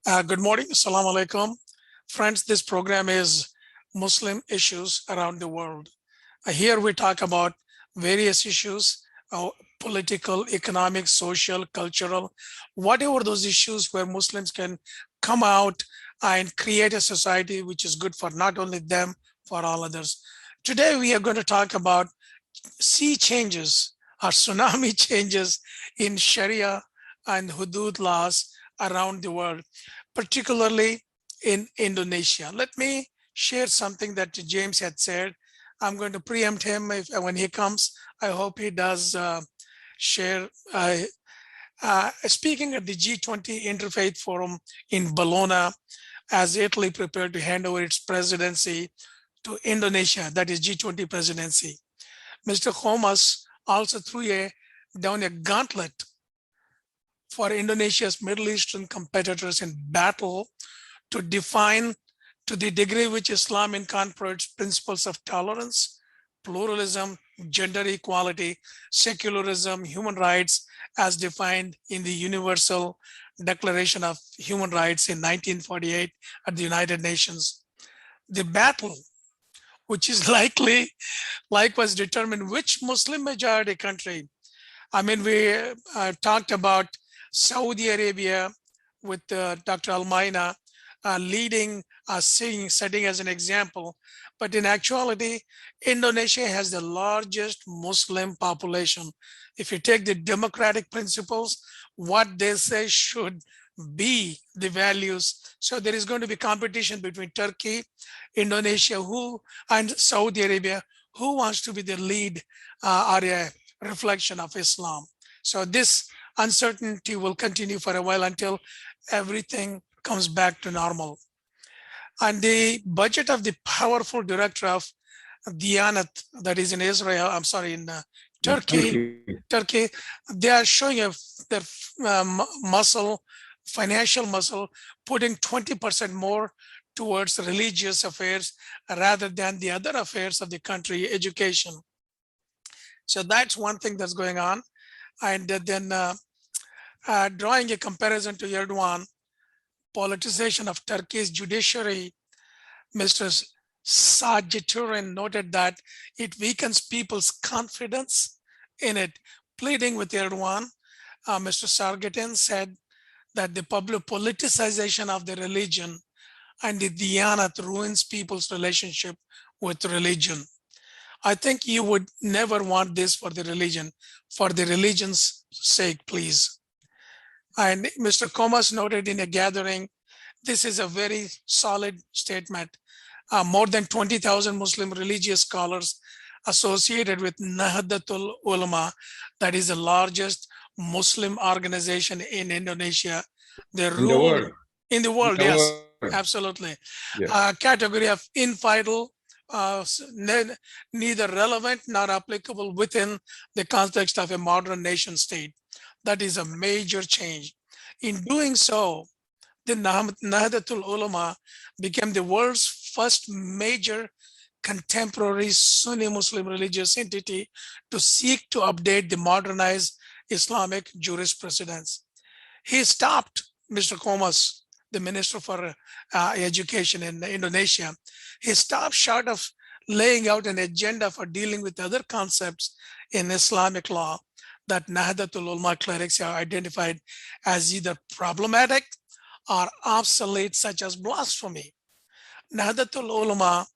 Good morning. Assalamu alaikum. Friends, this program is Muslim issues around the world. Here we talk about various issues, political, economic, social, cultural, whatever those issues where Muslims can come out and create a society which is good for not only them, for all others. Today we are going to talk about sea changes or tsunami changes in Sharia and hudud laws around the world, particularly in Indonesia. Let me share something that James had said. I'm going to preempt him when he comes. I hope he does share. Speaking at the G20 Interfaith Forum in Bologna, as Italy prepared to hand over its presidency to Indonesia, that is G20 presidency. Mr. Thomas also threw down a gauntlet for Indonesia's Middle Eastern competitors in battle to define to the degree which Islam incorporates principles of tolerance, pluralism, gender equality, secularism, human rights as defined in the Universal Declaration of Human Rights in 1948 at the United Nations. The battle, which is likewise determine which Muslim majority country. I mean, we talked about Saudi Arabia with Dr. Almaina leading, setting as an example. But in actuality, Indonesia has the largest Muslim population. If you take the democratic principles, what they say should be the values. So there is going to be competition between Turkey, Indonesia, and Saudi Arabia, who wants to be the lead or a reflection of Islam. So this uncertainty will continue for a while until everything comes back to normal. And the budget of the powerful director of Diyanat, that is in Israel, I'm sorry, in Turkey, they are showing their financial muscle, putting 20% more towards religious affairs rather than the other affairs of the country, education. So that's one thing that's going on. And then drawing a comparison to Erdogan, politicization of Turkey's judiciary, Mr. Sajiturin noted that it weakens people's confidence in it, pleading with Erdogan. Mr. Sargetin said that the public politicization of the religion and the Diyanat ruins people's relationship with religion. I think you would never want this for the religion. For the religion's sake, please. And Mr. Comas noted in a gathering, this is a very solid statement. More than 20,000 Muslim religious scholars associated with Nahdlatul Ulama, that is the largest Muslim organization in Indonesia. They rule in the world, yes, absolutely. Yeah. Category of infidel, neither relevant nor applicable within the context of a modern nation state. That is a major change. In doing so, the Nahdlatul Ulama became the world's first major contemporary Sunni Muslim religious entity to seek to update the modernized Islamic jurisprudence. He stopped, Mr. Comas, the Minister for Education in Indonesia, he stopped short of laying out an agenda for dealing with other concepts in Islamic law that Nahdlatul Ulama clerics are identified as either problematic or obsolete, such as blasphemy. Nahdlatul Ulama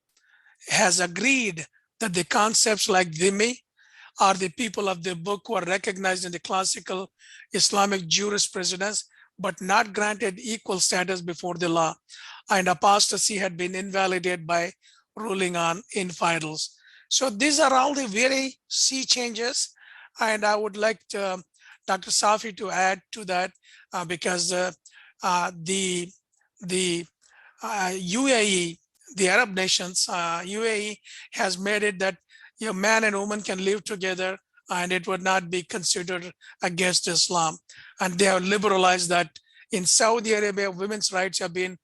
has agreed that the concepts like dhimmi or the people of the book were recognized in the classical Islamic jurisprudence, but not granted equal status before the law, and apostasy had been invalidated by ruling on infidels. So these are all the very sea changes, and I would like Dr. Safi to add to that because the UAE, the Arab nations, UAE has made it that man and woman can live together and it would not be considered against Islam. And they have liberalized that. In Saudi Arabia, women's rights have been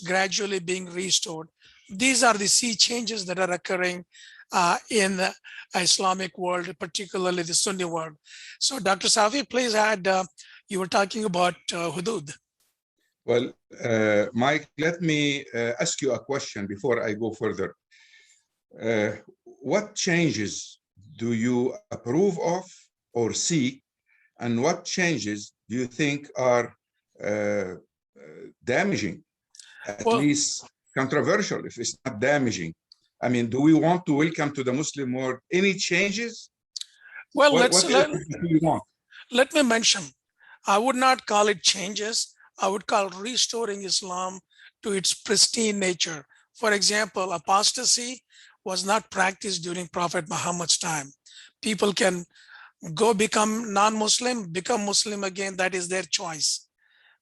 gradually being restored. These are the sea changes that are occurring in the Islamic world, particularly the Sunni world. So Dr. Safi, please add, you were talking about hudud. Well, Mike, let me ask you a question before I go further. What changes do you approve of or seek, and what changes do you think are damaging, at Well, least controversial, if it's not damaging? I mean, do we want to welcome to the Muslim world any changes? well, What do you want? let me mention, I would not call it changes. I would call restoring Islam to its pristine nature. For example, apostasy was not practiced during Prophet Muhammad's time. People can go become non-Muslim, become Muslim again. That is their choice.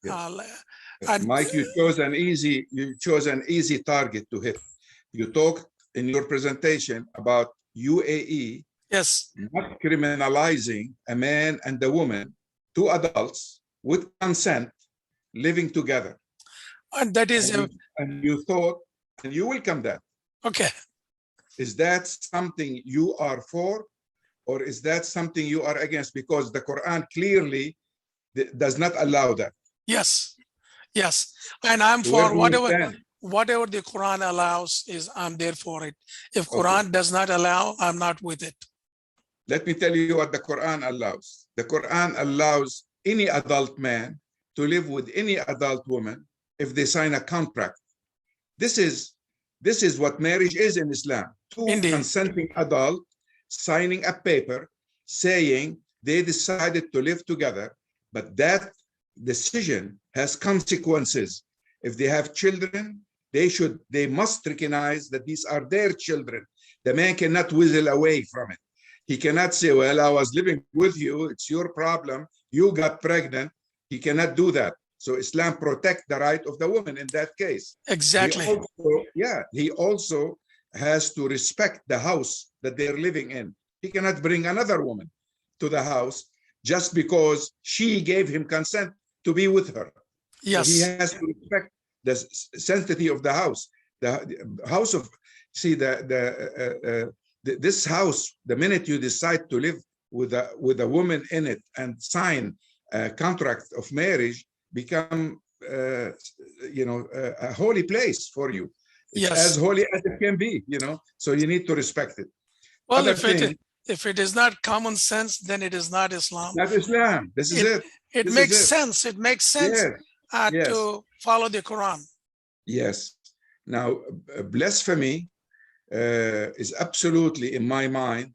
Yes. And Mike, you chose an easy target to hit. You talked in your presentation about UAE yes, not criminalizing a man and a woman, two adults with consent, living together. and that is And you thought, and you welcome that. okay. Is that something you are for, or is that something you are against? Because the Quran clearly does not allow that. Yes, yes, and I'm Where for do you stand? whatever the Quran allows is I'm there for it. If Okay. Quran does not allow, I'm not with it. Let me tell you what the Quran allows. The Quran allows any adult man to live with any adult woman if they sign a contract. This is what marriage is in Islam. Two Indeed. consenting adults signing a paper saying they decided to live together, but that decision has consequences. If they have children, they must recognize that these are their children. The man cannot whistle away from it. He cannot say, well, I was living with you, it's your problem, you got pregnant. He cannot do that. So Islam protects the right of the woman in that case. Exactly. He also has to respect the house that they're living in. He cannot bring another woman to the house just because she gave him consent to be with her. Yes. So he has to respect the sanctity of the house. The house of, see, this house, the minute you decide to live with a woman in it and sign a contract of marriage, become a holy place for you. It's Yes. as holy as it can be, so you need to respect it. Well, if it is not common sense, then it is not Islam. Not Islam. This is it. It makes sense. It makes sense to follow the Quran. Yes. Now, blasphemy is absolutely, in my mind,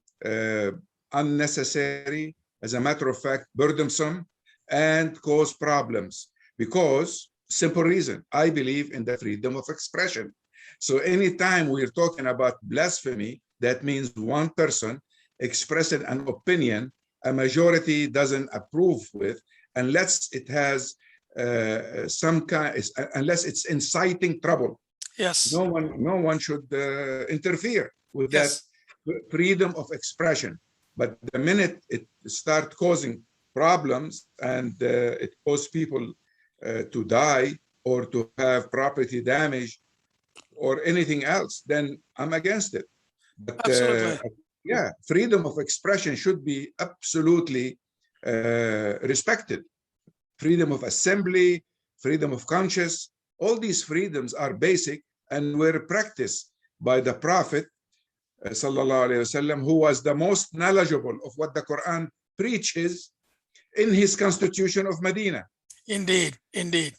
unnecessary, as a matter of fact, burdensome, and cause problems. Because, simple reason, I believe in the freedom of expression. So anytime we're talking about blasphemy, that means one person expressing an opinion a majority doesn't approve with, unless it has unless it's inciting trouble. Yes. No one should interfere with that freedom of expression. But the minute it starts causing problems and it causes people to die or to have property damage or anything else, then I'm against it. But freedom of expression should be absolutely respected. Freedom of assembly, freedom of conscience, all these freedoms are basic and were practiced by the Prophet sallallahu alaihi wasallam, who was the most knowledgeable of what the Quran preaches in his constitution of Medina. Indeed, indeed.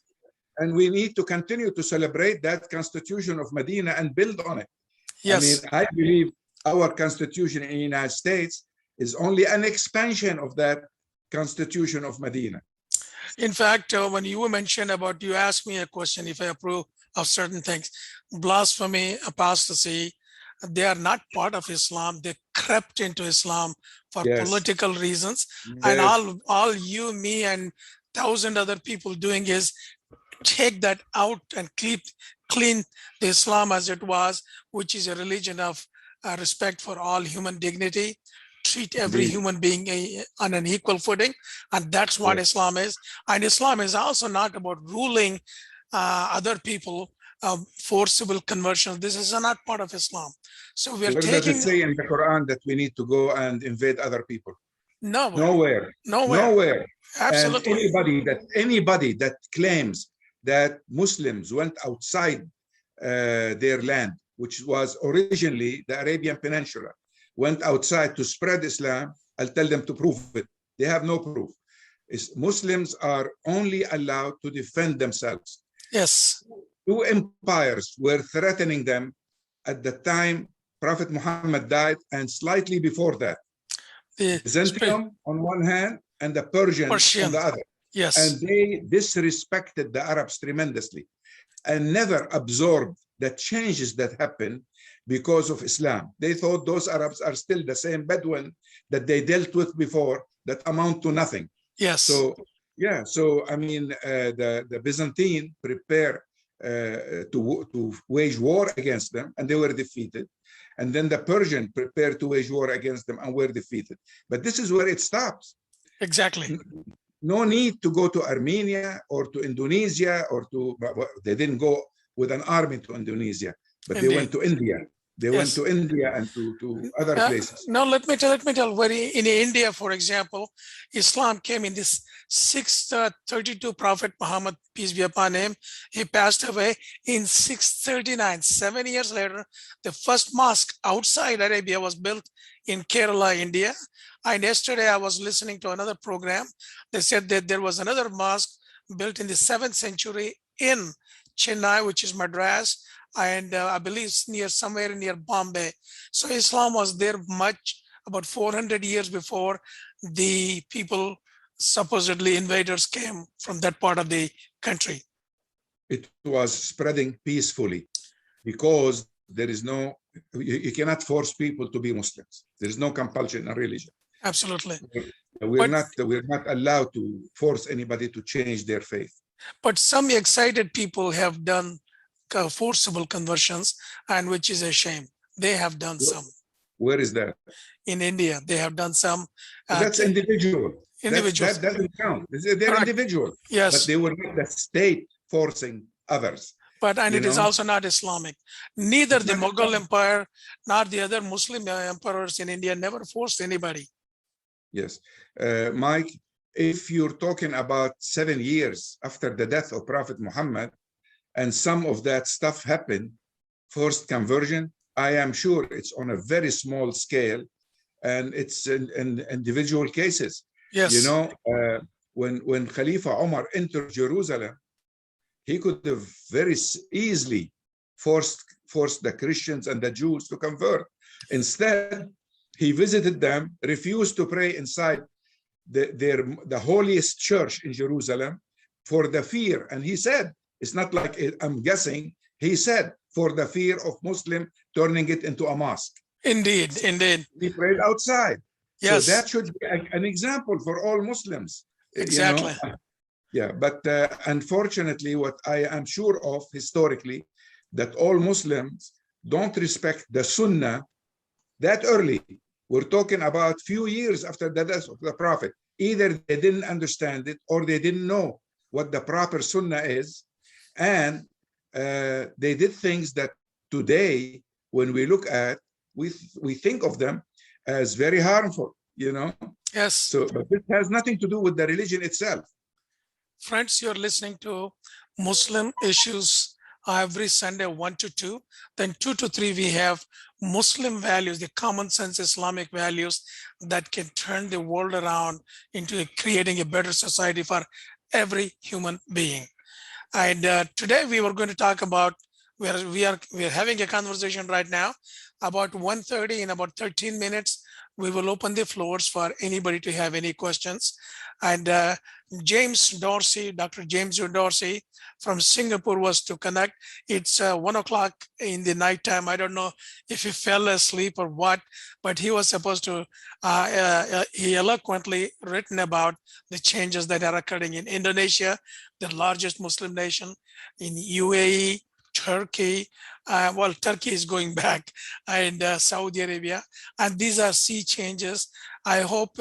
And we need to continue to celebrate that constitution of Medina and build on it. Yes. I believe our constitution in the United States is only an expansion of that constitution of Medina. In fact, when you mentioned about, you asked me a question if I approve of certain things, blasphemy, apostasy, they are not part of Islam. They crept into Islam for political reasons. And all you, me, and 1,000 other people doing is take that out and clean the Islam as it was, which is a religion of respect for all human dignity, treat every human being on an equal footing. And that's what Islam is. And Islam is also not about ruling other people, forcible conversion. This is not part of Islam. So we're taking. Where does it say in the Quran that we need to go and invade other people? Nowhere. Nowhere. Absolutely. And anybody that claims that Muslims went outside their land, which was originally the Arabian Peninsula, went outside to spread Islam, I'll tell them to prove it. They have no proof. Muslims are only allowed to defend themselves. Yes. Two empires were threatening them at the time Prophet Muhammad died and slightly before that. The Byzantium on one hand and the Persians on the other. Yes. And they disrespected the Arabs tremendously and never absorbed the changes that happened because of Islam. They thought those Arabs are still the same Bedouin that they dealt with before that amount to nothing. Yes. So, yeah. So, I mean, the Byzantine prepared to wage war against them, and they were defeated. And then the Persian prepared to wage war against them and were defeated. But this is where it stops. Exactly. No need to go to Armenia or to Indonesia or to, they didn't go with an army to Indonesia, but Indeed. they went to India. They went to India and to other places. Now, let me tell where in India, for example, Islam came in this 632 Prophet Muhammad, peace be upon him. He passed away in 639. 7 years later, the first mosque outside Arabia was built in Kerala, India. And yesterday I was listening to another program. They said that there was another mosque built in the 7th century in Chennai, which is Madras. And I believe somewhere near Bombay. So Islam was there much, about 400 years before the people, supposedly invaders, came from that part of the country. It was spreading peacefully because there is no, you cannot force people to be Muslims. There is no compulsion in religion. Absolutely. We're not allowed to force anybody to change their faith. But some excited people have done forcible conversions, and which is a shame. They have done some. Where is that? In India, they have done some. That's individual. Individuals. That doesn't count. They're individual. Yes. But they were not the state forcing others. But it is also not Islamic. Neither the Mughal Empire nor the other Muslim emperors in India never forced anybody. Yes. Mike, if you're talking about 7 years after the death of Prophet Muhammad, and some of that stuff happened, forced conversion, I am sure it's on a very small scale, and it's in individual cases. Yes. You know, when Khalifa Omar entered Jerusalem, he could have very easily forced the Christians and the Jews to convert. Instead, he visited them, refused to pray inside the holiest church in Jerusalem for the fear. And he said, it's not like I'm guessing, he said, for the fear of Muslim turning it into a mosque. Indeed. He prayed outside. Yes. So that should be an example for all Muslims. Exactly. You know? Yeah, but unfortunately, what I am sure of historically, that all Muslims don't respect the Sunnah that early. We're talking about few years after the death of the Prophet. Either they didn't understand it or they didn't know what the proper Sunnah is. And they did things that today, when we look at, we think of them as very harmful, you know? Yes. So, but this has nothing to do with the religion itself. Friends, you're listening to Muslim Issues every Sunday, 1 to 2. Then 2 to 3, we have Muslim values, the common sense Islamic values that can turn the world around into creating a better society for every human being. And today we were going to talk about, we are having a conversation right now about 1:30. In about 13 minutes, we will open the floors for anybody to have any questions. And James Dorsey, Dr. James Dorsey from Singapore was to connect. It's 1 o'clock in the nighttime. I don't know if he fell asleep or what, but he was supposed to, he eloquently written about the changes that are occurring in Indonesia, the largest Muslim nation, in UAE, Turkey, well, Turkey is going back, and Saudi Arabia. And these are sea changes. I hope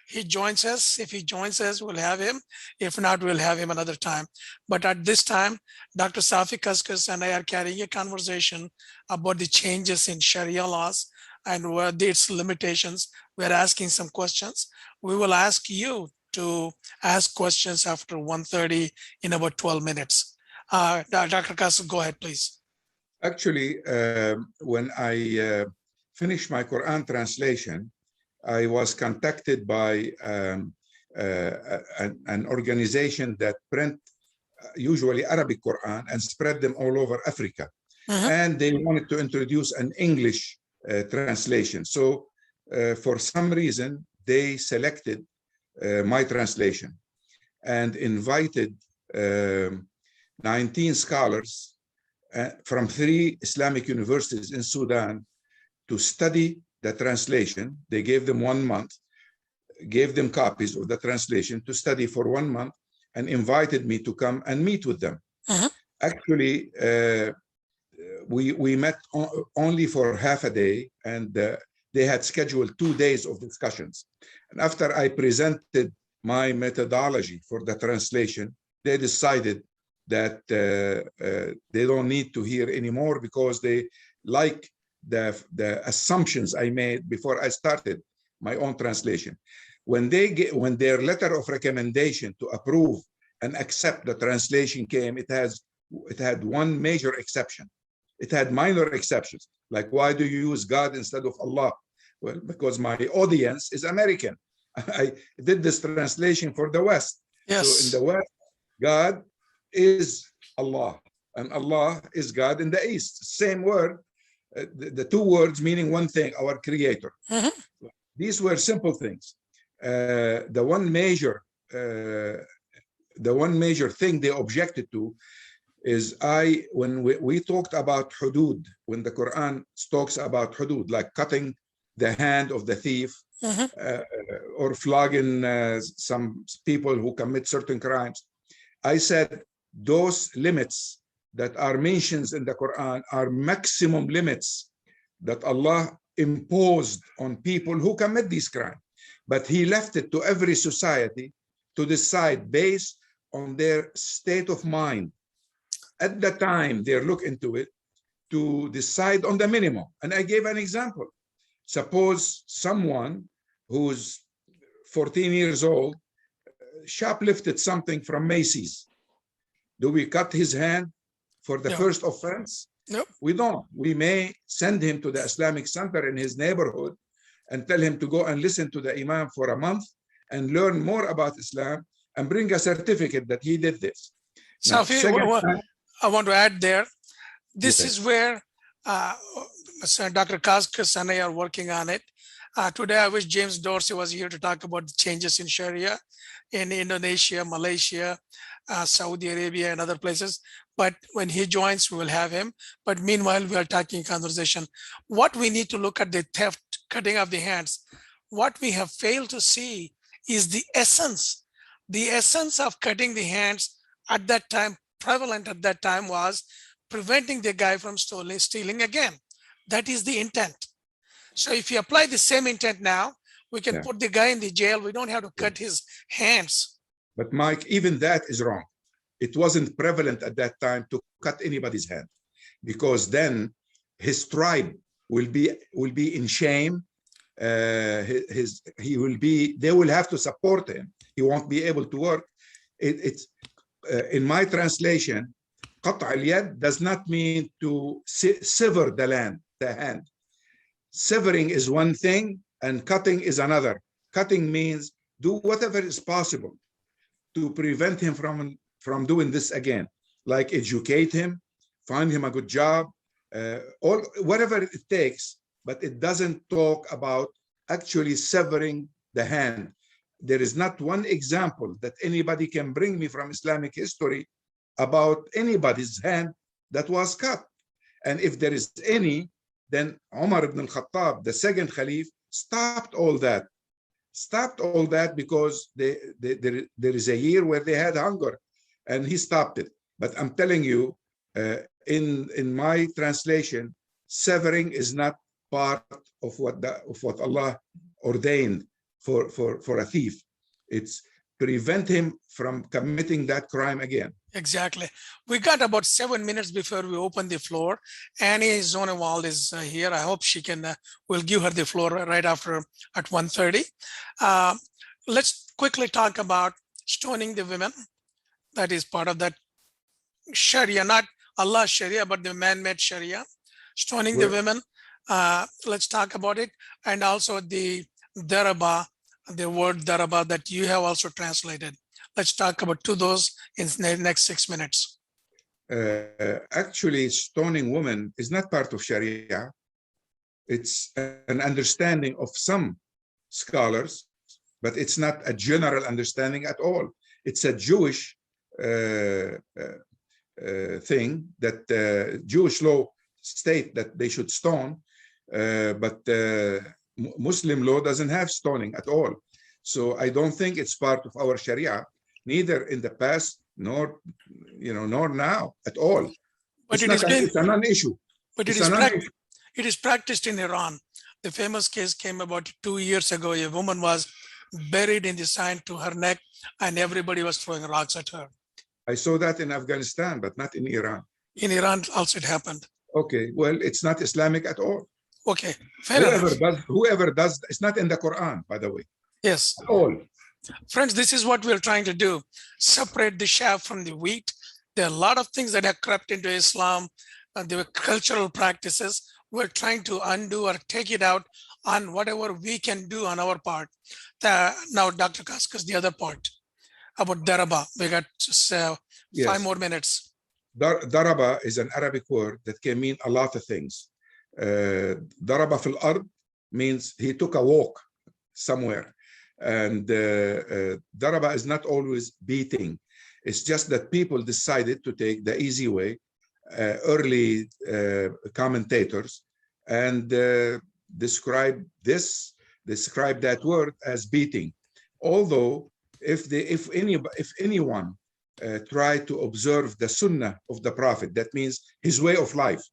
he joins us. If he joins us, we'll have him. If not, we'll have him another time. But at this time, Dr. Safi Kaskas and I are carrying a conversation about the changes in Sharia laws and what its limitations. We're asking some questions. We will ask you to ask questions after 1:30 in about 12 minutes. Dr. Kass, go ahead, please. Actually, when I finished my Quran translation, I was contacted by an organization that print usually Arabic Quran and spread them all over Africa. And they wanted to introduce an English translation. So for some reason, they selected my translation and invited 19 scholars from 3 Islamic universities in Sudan to study the translation. They gave them 1 month, gave them copies of the translation to study for 1 month, and invited me to come and meet with them. Actually, we met only for half a day, and they had scheduled 2 days of discussions. And after I presented my methodology for the translation, they decided that they don't need to hear anymore because they like the assumptions I made before I started my own translation. When their letter of recommendation to approve and accept the translation came, it had one major exception. It had minor exceptions, like why do you use God instead of Allah? Well, because my audience is American. I did this translation for the West. Yes. So in the West, God is Allah, and Allah is God in the East. Same word, the 2 words meaning one thing, our Creator. These were simple things. The one major thing they objected to is when we talked about hudud, when the Quran talks about hudud, like cutting the hand of the thief, or flogging some people who commit certain crimes. I said those limits that are mentioned in the Quran are maximum limits that Allah imposed on people who commit these crimes. But He left it to every society to decide based on their state of mind. At the time they look into it to decide on the minimum. And I gave an example. Suppose someone who's 14 years old shoplifted something from Macy's. Do we cut his hand for the first offense? No. We don't. We may send him to the Islamic center in his neighborhood and tell him to go and listen to the Imam for a month and learn more about Islam and bring a certificate that he did this. Now, I want to add there, this is where Dr. Kazkas and I are working on it. Today, I wish James Dorsey was here to talk about the changes in Sharia in Indonesia, Malaysia, Saudi Arabia, and other places. But when he joins, we will have him. But meanwhile, we are talking conversation. What we need to look at the theft, cutting of the hands. What we have failed to see is the essence. The essence of cutting the hands at that time, prevalent at that time, was preventing the guy from stealing again. That is the intent. So if you apply the same intent now, we can put the guy in the jail. We don't have to cut his hands. But Mike, even that is wrong. It wasn't prevalent at that time to cut anybody's hand, because then his tribe will be in shame. They will have to support him. He won't be able to work. In my translation, قطع اليد does not mean to sever the hand. Severing is one thing and cutting is another. Cutting means do whatever is possible to prevent him from doing this again, like educate him, find him a good job, whatever it takes, but it doesn't talk about actually severing the hand. There is not one example that anybody can bring me from Islamic history about anybody's hand that was cut. And if there is any, then Umar ibn al-Khattab, the second Khalif, stopped all that. Stopped all that because there is a year where they had hunger, and he stopped it. But I'm telling you, in my translation, severing is not part of what Allah ordained for a thief. It's prevent him from committing that crime again. Exactly. We got about 7 minutes before we open the floor. Annie Zonewald is here. I hope she can, we'll give her the floor right after at 1:30. Let's quickly talk about stoning the women. That is part of that Sharia, not Allah's Sharia, but the man-made Sharia, stoning the Well, women. Let's talk about it. And also the daraba, the word daraba that you have also translated. Let's talk about those in the next 6 minutes. Actually, stoning women is not part of Sharia. It's an understanding of some scholars, but it's not a general understanding at all. It's a Jewish thing that Jewish law state that they should stone, but Muslim law doesn't have stoning at all. So I don't think it's part of our Sharia, neither in the past nor nor now at all. But It's a non-issue. But it is practiced in Iran. The famous case came about 2 years ago. A woman was buried in the sand to her neck, and everybody was throwing rocks at her. I saw that in Afghanistan, but not in Iran. In Iran also it happened. Okay, well, it's not Islamic at all. Okay, fair enough. Whoever does, it's not in the Quran, by the way. Yes. At all. Friends, this is what we're trying to do. Separate the chaff from the wheat. There are a lot of things that have crept into Islam, and the cultural practices. We're trying to undo or take it out on whatever we can do on our part. Now, Dr. Kaskas, the other part about daraba. We got just 5 more minutes. Daraba is an Arabic word that can mean a lot of things. Daraba fil ard means he took a walk somewhere. And daraba is not always beating. It's just that people decided to take the easy way, early commentators, and describe that word as beating. Although if anyone tried to observe the sunnah of the Prophet, that means his way of life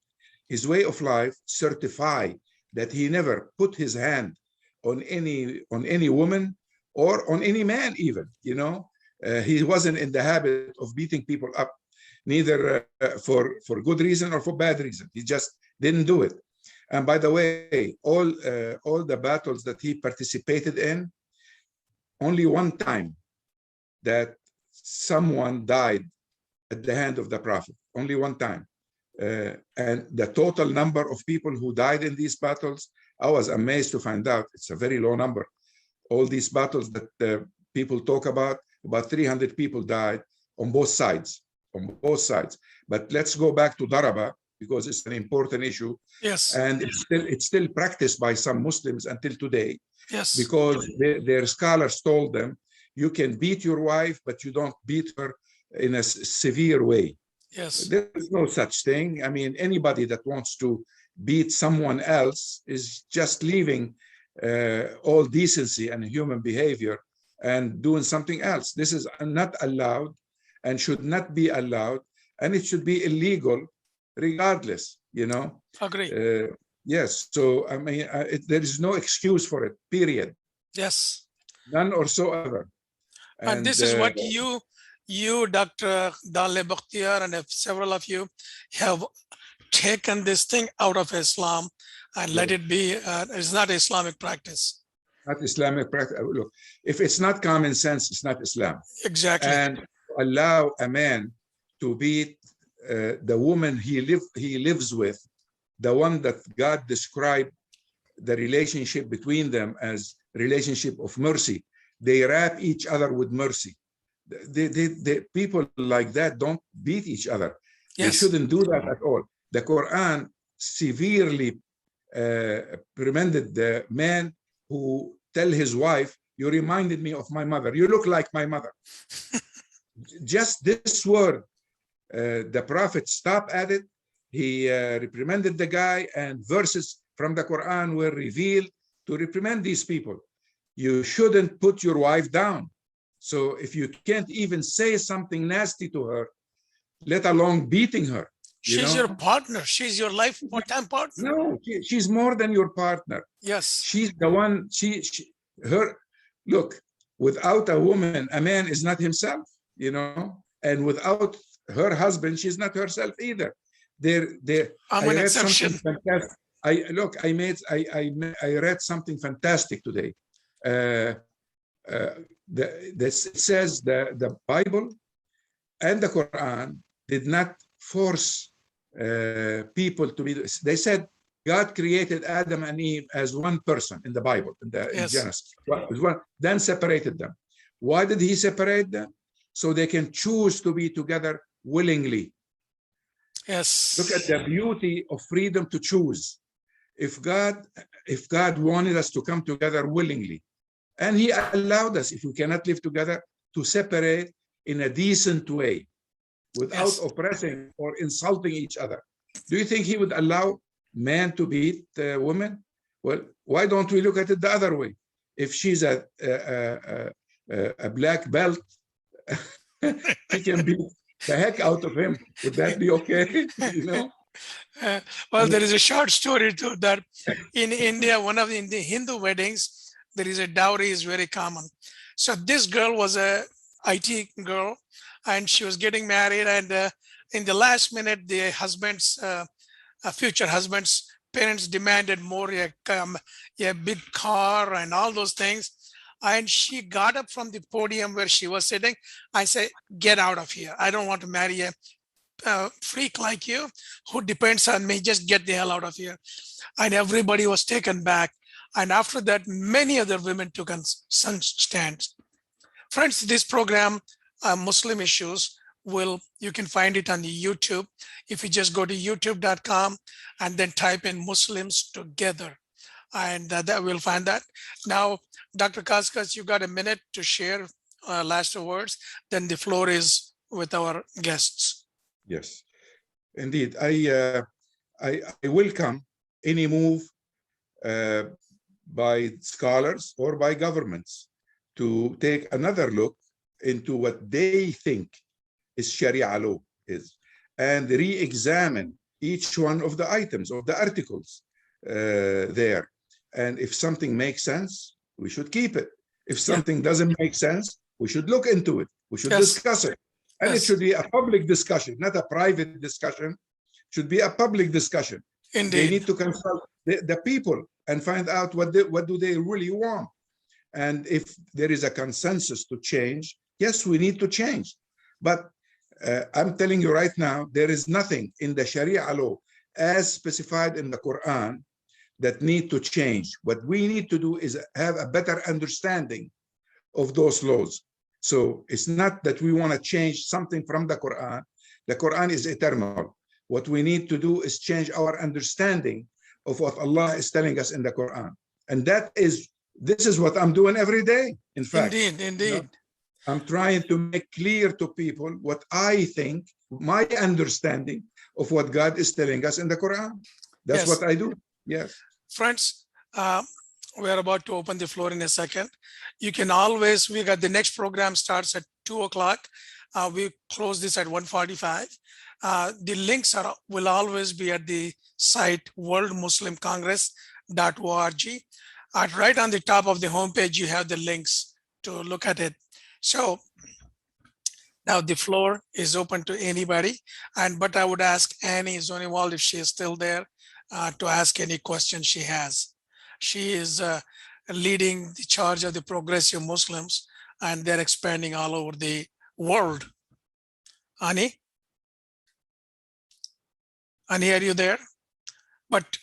certify that he never put his hand on any woman or on any man even, he wasn't in the habit of beating people up, neither for good reason or for bad reason. He just didn't do it. And by the way, all the battles that he participated in, only one time that someone died at the hand of the Prophet, only one time. And the total number of people who died in these battles, I was amazed to find out it's a very low number. All these battles that people talk about 300 people died on both sides. But let's go back to daraba, because it's an important issue. Yes. And it's still practiced by some Muslims until today. Yes. Because their scholars told them, you can beat your wife, but you don't beat her in a severe way. Yes. There's no such thing. I mean, anybody that wants to beat someone else is just leaving all decency and human behavior and doing something else. This is not allowed and should not be allowed, and it should be illegal regardless, Agree. Yes. So, I mean, there is no excuse for it, period. Yes. None whatsoever. And this is what you, Dr. Dale Bakhtiar, and several of you have taken this thing out of Islam and let it be, it's not Islamic practice. Not Islamic practice. Look, if it's not common sense, it's not Islam. Exactly. And allow a man to beat the woman he lives with, the one that God described the relationship between them as relationship of mercy. They wrap each other with mercy. The people like that don't beat each other. Yes. They shouldn't do that at all. The Quran severely reprimanded the man who tell his wife, you reminded me of my mother. You look like my mother. Just this word, the Prophet stopped at it. He reprimanded the guy, and verses from the Quran were revealed to reprimand these people. You shouldn't put your wife down. So if you can't even say something nasty to her, let alone beating her. She's your partner. She's your lifetime partner. No, she's more than your partner. Yes. She's the one, look, without a woman, a man is not himself, and without her husband, she's not herself either. I'm an exception. I read something fantastic today. It says the Bible and the Quran did not force people to be. They said God created Adam and Eve as one person in the Bible, in Genesis. Then separated them. Why did he separate them? So they can choose to be together willingly. Yes. Look at the beauty of freedom to choose. If God wanted us to come together willingly, and he allowed us, if we cannot live together, to separate in a decent way without oppressing or insulting each other. Do you think he would allow man to beat women? Well, why don't we look at it the other way? If she's a black belt, she can beat the heck out of him. Would that be okay? You know? Well, there is a short story to that. In India, in the Hindu weddings, there is a dowry is very common. So this girl was a IT girl, and she was getting married, and in the last minute, the husband's future husband's parents demanded more, a big car and all those things. And she got up from the podium where she was sitting. I said, get out of here. I don't want to marry a freak like you who depends on me. Just get the hell out of here. And everybody was taken back. And after that, many other women took on some stands. Friends, this program, Muslim Issues, you can find it on the YouTube. If you just go to youtube.com and then type in Muslims Together, and that we'll find that. Now, Dr. Kaskas, you got a minute to share last words, then the floor is with our guests. Yes, indeed. I welcome any move by scholars or by governments to take another look into what they think is Sharia law is, and re-examine each one of the items of the articles there. And if something makes sense, we should keep it. If something doesn't make sense, we should look into it. We should discuss it. And it should be a public discussion, not a private discussion. It should be a public discussion. Indeed. They need to consult the people and find out what do they really want. And if there is a consensus to change, yes, we need to change. But I'm telling you right now, there is nothing in the Sharia law as specified in the Quran that need to change. What we need to do is have a better understanding of those laws. So it's not that we want to change something from the Quran. The Quran is eternal. What we need to do is change our understanding of what Allah is telling us in the Quran. And this is what I'm doing every day. In fact, indeed. You know, I'm trying to make clear to people what I think, my understanding of what God is telling us in the Quran. That's what I do. Yes. Friends, we are about to open the floor in a second. You can always, we got the next program starts at 2 o'clock. We close this at 1:45. The links will always be at the site worldmuslimcongress.org. Right on the top of the homepage, you have the links to look at it. So now the floor is open to anybody, but I would ask Annie Zoniwald, if she is still there, to ask any questions she has. She is leading the charge of the progressive Muslims, and they're expanding all over the world. Annie? Annie, are you there? But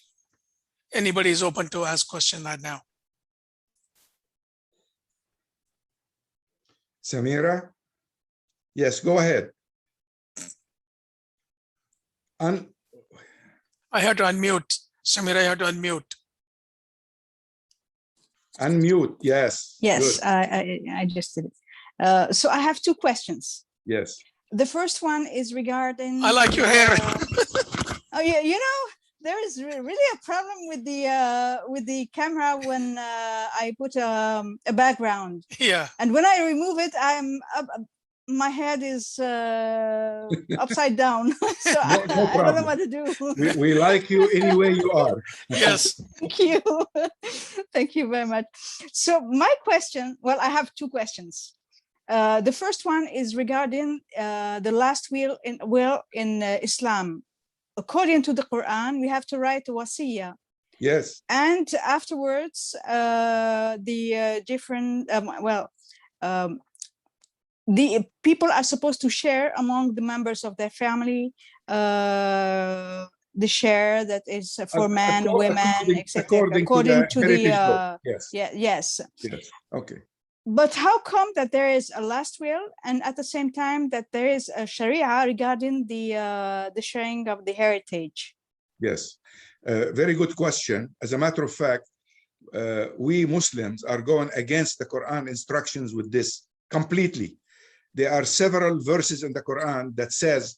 anybody is open to ask questions right now. Samira? Yes, go ahead. I had to unmute. Samira, I had to unmute. Unmute, yes. Yes, I just did it. So I have two questions. Yes. The first one is regarding... I like your hair. Oh, yeah, you know, there is really a problem with the camera when I put a background. Yeah. And when I remove it, my head is upside down. So I don't know what to do. We like you any way you are. Yes. Thank you. Thank you very much. So my question, well, I have two questions. The first one is regarding the last will in Islam. According to the Quran, we have to write a wasiyah. Yes. And afterwards, the different, the people are supposed to share among the members of their family the share that is for men, women, etc. According to the heritage law. Yes. Yeah, yes. Yes. Okay. But how come that there is a last will and at the same time that there is a Sharia regarding the sharing of the heritage? Yes, very good question. As a matter of fact, we Muslims are going against the Quran instructions with this completely. There are several verses in the Quran that says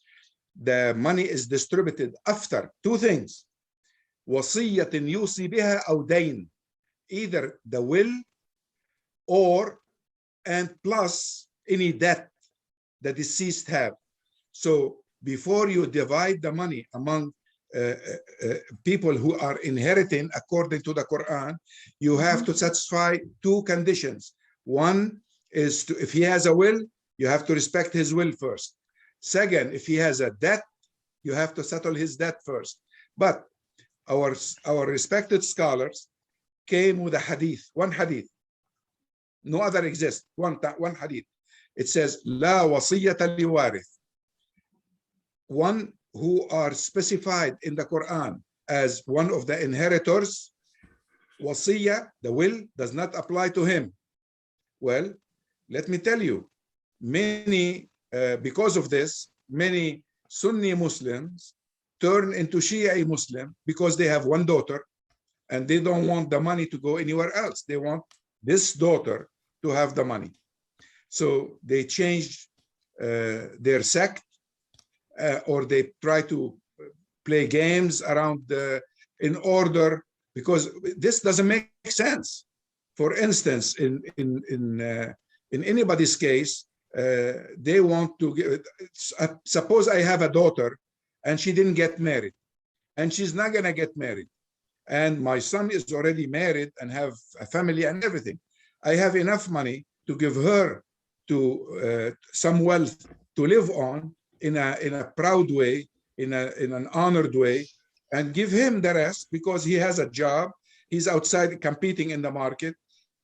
the money is distributed after two things: وصية يوصي بها أو دين, either the will or and plus any debt the deceased have. So before you divide the money among people who are inheriting according to the Quran, you have to satisfy two conditions. One is to, if he has a will, you have to respect his will first. Second, if he has a debt, you have to settle his debt first. But our respected scholars came with a hadith, one hadith. No other exists, one hadith. It says, La wasiyyata liwarith. One who are specified in the Quran as one of the inheritors, wasiyya, the will, does not apply to him. Well, let me tell you, many, because of this, many Sunni Muslims turn into Shia Muslim because they have one daughter and they don't want the money to go anywhere else. They want this daughter to have the money. So they change their sect, or they try to play games around in order, because this doesn't make sense. For instance, in anybody's case, they want to give, suppose I have a daughter and she didn't get married and she's not gonna get married, and my son is already married and have a family and everything. I have enough money to give her to some wealth to live on in a proud way, in an honored way, and give him the rest because he has a job, he's outside competing in the market,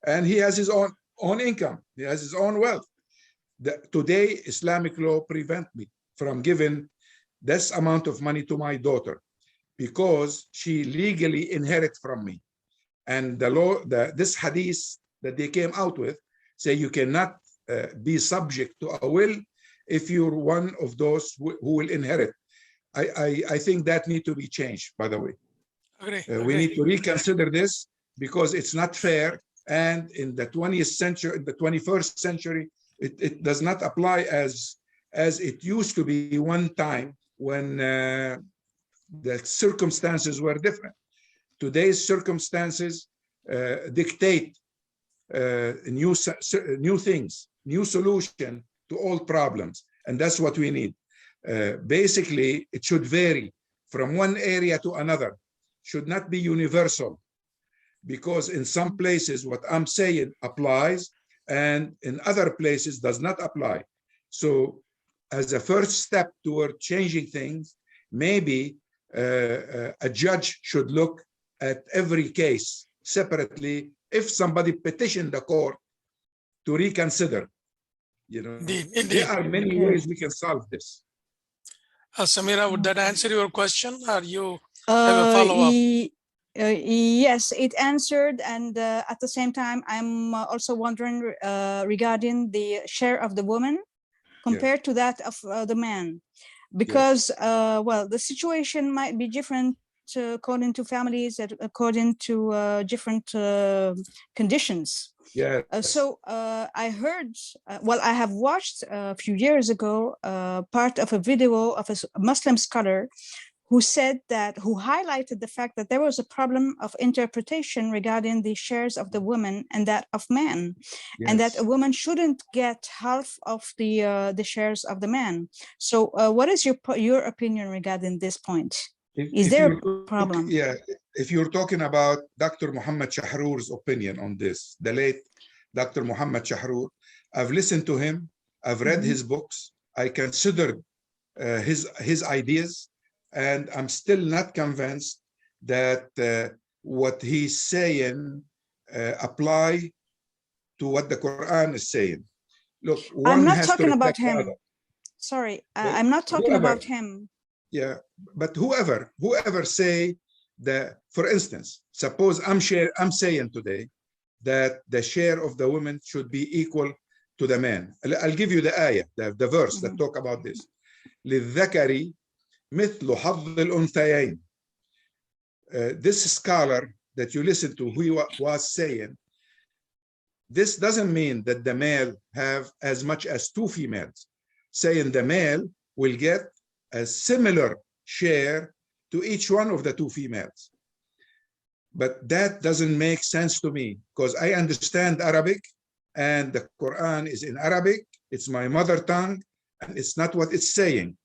and he has his own income, he has his own wealth. Today, Islamic law prevent me from giving this amount of money to my daughter because she legally inherits from me. And the law, this hadith that they came out with, say you cannot be subject to a will if you're one of those who will inherit. I think that need to be changed, by the way. We need to reconsider this because it's not fair. And in the 20th century, in the 21st century, it does not apply as it used to be one time when the circumstances were different. Today's circumstances dictate new things, new solution to all problems, and that's what we need. Basically, it should vary from one area to another, should not be universal, because in some places what I'm saying applies and in other places does not apply. So as a first step toward changing things, maybe a judge should look at every case separately if somebody petitioned the court to reconsider. You know, Indeed. There are many ways we can solve this. Samira, would that answer your question, or you have a follow-up? Yes, it answered, and at the same time, I'm also wondering regarding the share of the woman compared to that of the man, because well, the situation might be different according to families, according to different conditions. Yeah. So I heard, well, I have watched a few years ago part of a video of a Muslim scholar who said that, who highlighted the fact that there was a problem of interpretation regarding the shares of the woman and that of men, and that a woman shouldn't get half of the shares of the man. So what is your opinion regarding this point? Is there a problem? Yeah, if you're talking about Dr. Muhammad Shahrour's opinion on this, the late Dr. Muhammad Shahrour, I've listened to him, I've read his books, I considered his ideas, and I'm still not convinced that what he's saying apply to what the Quran is saying. Look, I'm one not has to talking about respect the him. other. Sorry, Well, I'm not talking whoever- about him. Yeah, but whoever say that, for instance, suppose I'm saying today that the share of the women should be equal to the man. I'll give you the ayah, the verse that talk about this. للذكر مثل حظ الأنثيين. This scholar that you listen to, who was saying, this doesn't mean that the male have as much as two females. Saying the male will get a similar share to each one of the two females. But that doesn't make sense to me, because I understand Arabic and the Quran is in Arabic. It's my mother tongue and it's not what it's saying.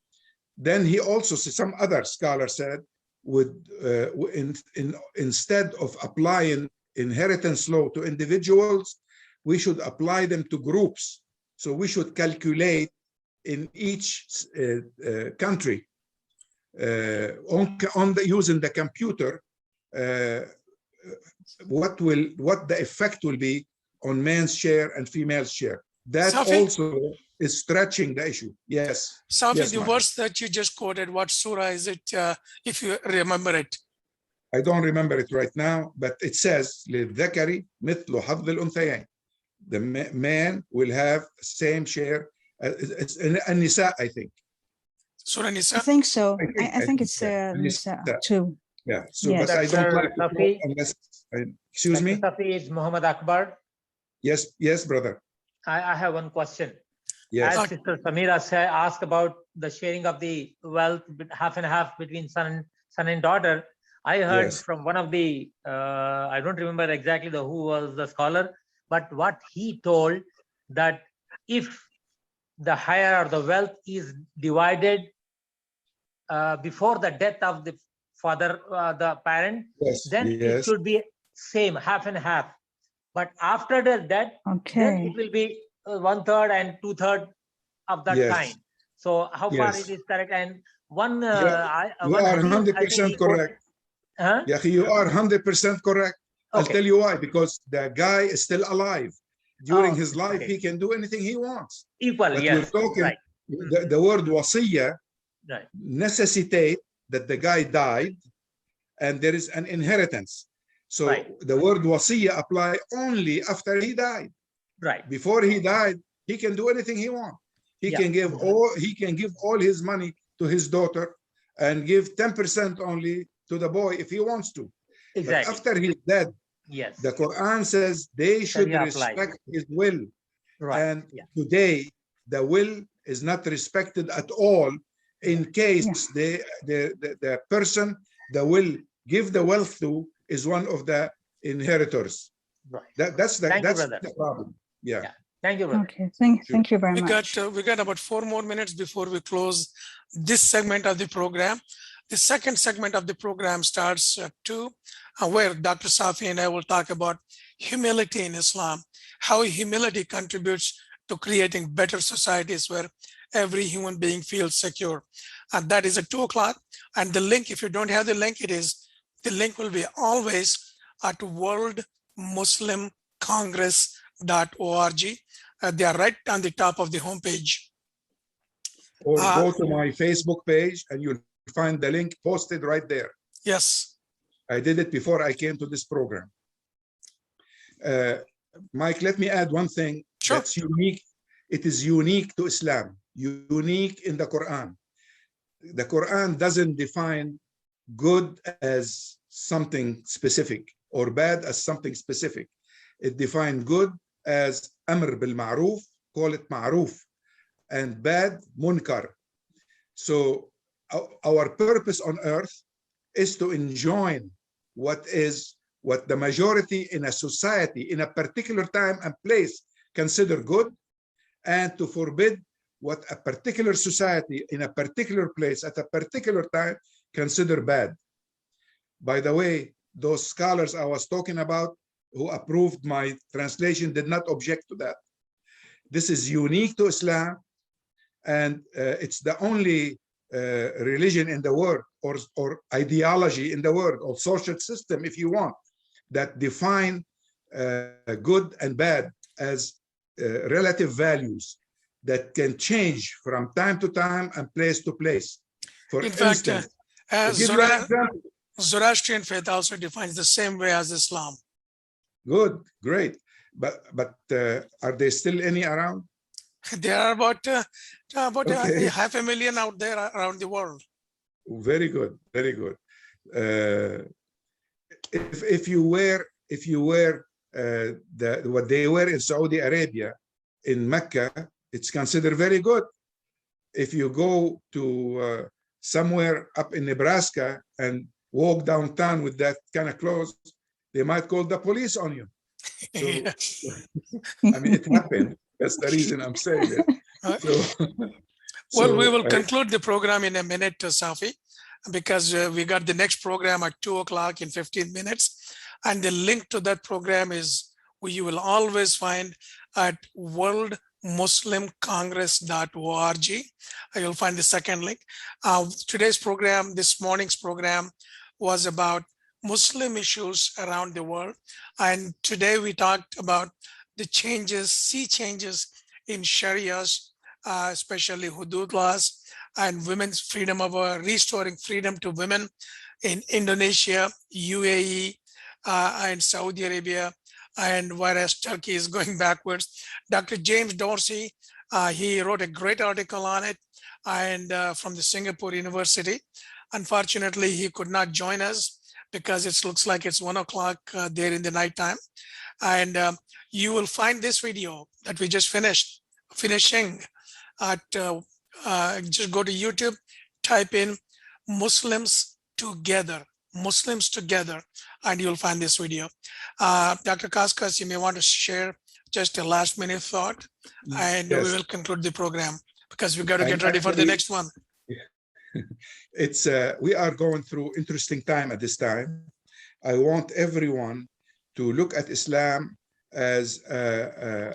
Then he also, some other scholar said, instead of applying inheritance law to individuals, we should apply them to groups. So we should calculate in each country using the computer what the effect will be on man's share and female's share. That Safi? also is stretching the issue. Yes. Safi, Yes, the Mark. verse that you just quoted, what surah is it, if you remember it? I don't remember it right now, but it says للذكر مثل حظ الأنثيين. The man will have same share. It's in Nisa, I think. Surah I Nisa? think so. I I think it's yeah. Nisa too. Yeah. So, Yes. but I don't Dr. like to Safi? talk unless. Excuse me. Safi, is Muhammad Akbar. Yes, brother. I have one question. Yes. As Sister Samira asked about the sharing of the wealth, half and half between son and daughter, I heard Yes. from one of the, I don't remember exactly who was the scholar, but what he told, that if the hire or the wealth is divided before the death of the father, the parent, Yes. then it Yes. should be same, half and half. But after the death, then Okay. it will be 1/3 and 2/3 of that Yes. kind. So how far Yes. it is correct? And one, You one are hadith, I think 100% he quoted- correct. Huh? Yeah, you are 100% correct. I'll Okay. tell you why. Because the guy is still alive. During Oh, his life, okay. he can do anything he wants. Equal, But yes. we're talking, Right. the word wasiyya Right. necessitate that the guy died and there is an inheritance. So Right. the word wasiyya apply only after he died. Right. Before he died, he can do anything he wants. He Yeah. can give all his money to his daughter and give 10% only to the boy if he wants to. Exactly. But after he's dead, Yes. the Quran says they should Sharia applies. respect his will. Right. And Yeah. today, the will is not respected at all in case the person the will give the wealth to is one of the inheritors. Right. That's Thank you, brother. the problem. Yeah. Yeah. Thank you, brother. Okay. Thank you very much. We got about 4 more minutes before we close this segment of the program. The second segment of the program starts at 2, where Dr. Safi and I will talk about humility in Islam, how humility contributes to creating better societies where every human being feels secure. And that is at 2 o'clock. And the link, if you don't have the link, the link will be always at worldmuslimcongress.org. They are right on the top of the homepage. Or go to my Facebook page and you'll find the link posted right there. Yes. I did it before I came to this program. Mike, let me add one thing that's unique. It is unique to Islam, unique in the Quran. The Quran doesn't define good as something specific or bad as something specific. It defines good as amr bil ma'ruf, call it ma'ruf, and bad munkar. So our purpose on earth is to enjoin what the majority in a society in a particular time and place consider good, and to forbid what a particular society in a particular place at a particular time consider bad. By the way, those scholars I was talking about who approved my translation did not object to that. This is unique to Islam, and it's the only religion in the world or ideology in the world or social system, if you want, that define good and bad as relative values that can change from time to time and place to place. For In fact, instance, to give you an example. Zoroastrian faith also defines the same way as Islam. Good, great. But are there still any around? There are about Okay. 500,000 out there around the world. Very good, very good. If you wear what they wear in Saudi Arabia, in Mecca, it's considered very good. If you go to somewhere up in Nebraska and walk downtown with that kind of clothes, they might call the police on you. So, I mean, it happened. That's the reason I'm saying it. Well, we will conclude the program in a minute, Safi, because we got the next program at 2 o'clock in 15 minutes. And the link to that program is you will always find at worldmuslimcongress.org. You'll find the second link. Today's program, this morning's program, was about Muslim issues around the world. And today we talked about the sea changes in Sharias, especially hudud laws and women's freedom of restoring freedom to women in Indonesia, UAE, and Saudi Arabia, and whereas Turkey is going backwards. Dr. James Dorsey, he wrote a great article on it, and from the Singapore University. Unfortunately, he could not join us because it looks like it's 1 o'clock there in the nighttime. And you will find this video that we just finishing at, just go to YouTube, type in Muslims Together, and you'll find this video. Dr. Kaskas, you may want to share just a last minute thought, and Yes. we will conclude the program because we got to get ready for the next one. It's we are going through interesting time at this time. I want everyone to look at Islam as a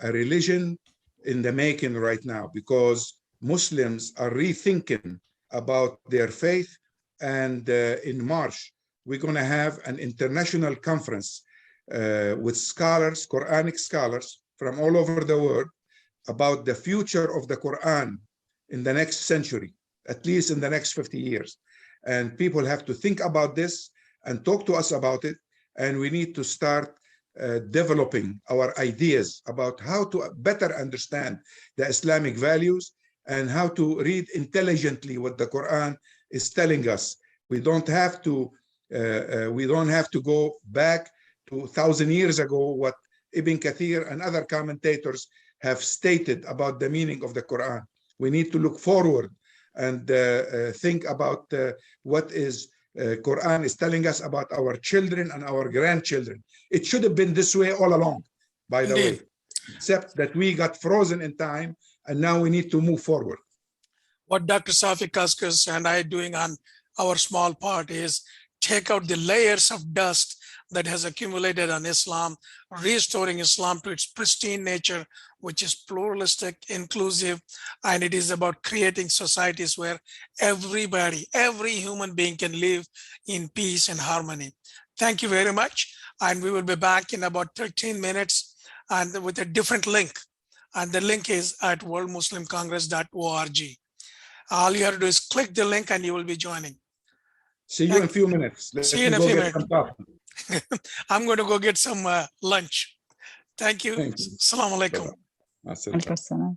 religion in the making right now, because Muslims are rethinking about their faith. And in March, we're going to have an international conference with scholars, Quranic scholars from all over the world, about the future of the Quran in the next century, at least in the next 50 years. And people have to think about this and talk to us about it. And we need to start developing our ideas about how to better understand the Islamic values and how to read intelligently what the Quran is telling us. We don't have to go back to 1,000 years ago, what Ibn Kathir and other commentators have stated about the meaning of the Quran. We need to look forward and think about what is Quran is telling us about our children and our grandchildren. It should have been this way all along, by the way, except that we got frozen in time and now we need to move forward. What Dr. Safi Kaskas and I are doing on our small part is take out the layers of dust that has accumulated on Islam, restoring Islam to its pristine nature, which is pluralistic, inclusive, and it is about creating societies where everybody, every human being can live in peace and harmony. Thank you very much. And we will be back in about 13 minutes and with a different link. And the link is at worldmuslimcongress.org. All you have to do is click the link and you will be joining. See you in a few minutes. See you in a few minutes. I'm going to go get some lunch. Thank you. Thank you. Assalamu alaikum. Assalamu alaikum.